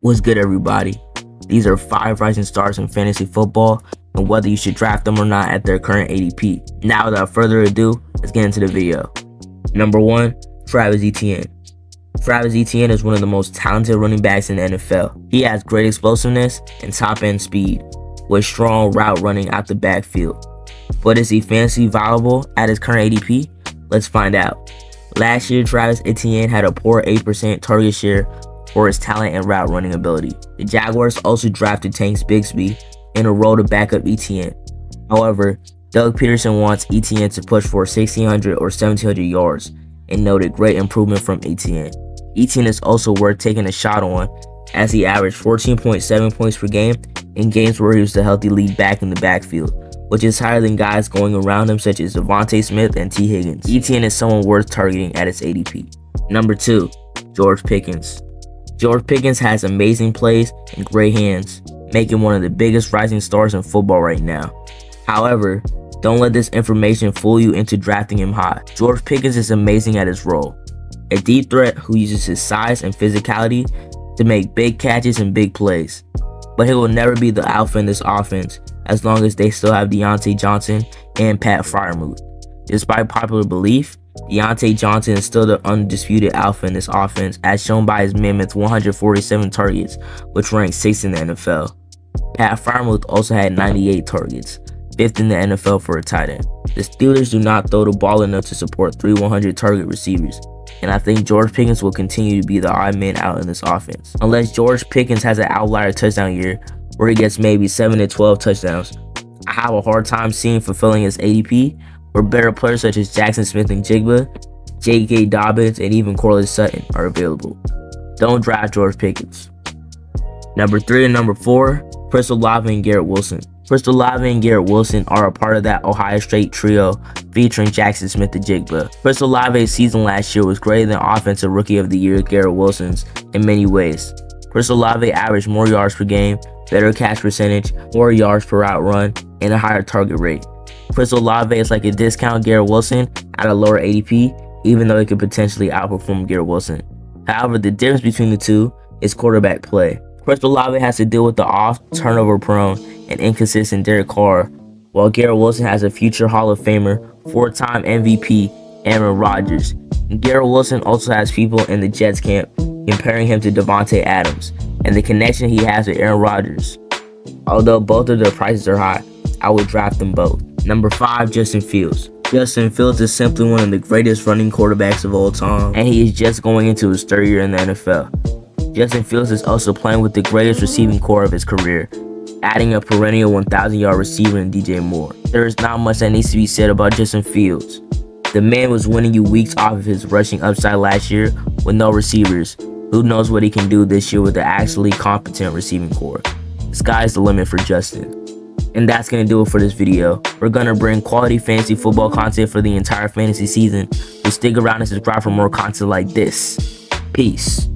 What's good, everybody? These are 5 rising stars in fantasy football and whether you should draft them or not at their current ADP. Now, without further ado, let's get into the video. Number 1, Travis Etienne. Travis Etienne is one of the most talented running backs in the NFL. He has great explosiveness and top-end speed, with strong route running out the backfield. But is he fantasy viable at his current ADP? Let's find out. Last year, Travis Etienne had a poor 8% target share for his talent and route running ability. The Jaguars also drafted Tank Bigsby in a role to back up Etienne. However, Doug Peterson wants Etienne to push for 1,600 or 1,700 yards and noted great improvement from Etienne. Etienne is also worth taking a shot on, as he averaged 14.7 points per game in games where he was the healthy lead back in the backfield, which is higher than guys going around him such as Devontae Smith and T. Higgins. Etienne is someone worth targeting at its ADP. Number 2, George Pickens. George Pickens has amazing plays and great hands, making one of the biggest rising stars in football right now. However, don't let this information fool you into drafting him high. George Pickens is amazing at his role, a deep threat who uses his size and physicality to make big catches and big plays. But he will never be the alpha in this offense as long as they still have Diontae Johnson and Pat Freiermuth. Despite popular belief, Diontae Johnson is still the undisputed alpha in this offense, as shown by his mammoth 147 targets, which ranks 6th in the NFL. Pat Freiermuth also had 98 targets, 5th in the NFL for a tight end. The Steelers do not throw the ball enough to support 3 100 target receivers, and I think George Pickens will continue to be the odd man out in this offense. Unless George Pickens has an outlier touchdown year where he gets maybe 7 to 12 touchdowns, I have a hard time seeing fulfilling his ADP, where better players such as Jackson Smith-Njigba, J.K. Dobbins, and even Cortland Sutton are available. Don't draft George Pickens. Number 3 and number 4, Chris Olave and Garrett Wilson. Chris Olave and Garrett Wilson are a part of that Ohio State trio featuring Jackson Smith-Njigba. Chris Olave's season last year was greater than Offensive Rookie of the Year Garrett Wilson's in many ways. Chris Olave averaged more yards per game, better catch percentage, more yards per route run, and a higher target rate. Chris Olave is like a discount Garrett Wilson at a lower ADP, even though he could potentially outperform Garrett Wilson. However, the difference between the two is quarterback play. Chris Olave has to deal with the off, turnover-prone, and inconsistent Derek Carr, while Garrett Wilson has a future Hall of Famer, 4-time MVP, Aaron Rodgers. And Garrett Wilson also has people in the Jets camp comparing him to Davante Adams, and the connection he has with Aaron Rodgers. Although both of their prices are high, I would draft them both. Number 5, Justin Fields. Justin Fields is simply one of the greatest running quarterbacks of all time, and he is just going into his 3rd year in the NFL. Justin Fields is also playing with the greatest receiving core of his career, adding a perennial 1,000-yard receiver in DJ Moore. There is not much that needs to be said about Justin Fields. The man was winning you weeks off of his rushing upside last year with no receivers. Who knows what he can do this year with an actually competent receiving core? The sky's the limit for Justin. And that's going to do it for this video. We're going to bring quality fantasy football content for the entire fantasy season. So stick around and subscribe for more content like this. Peace.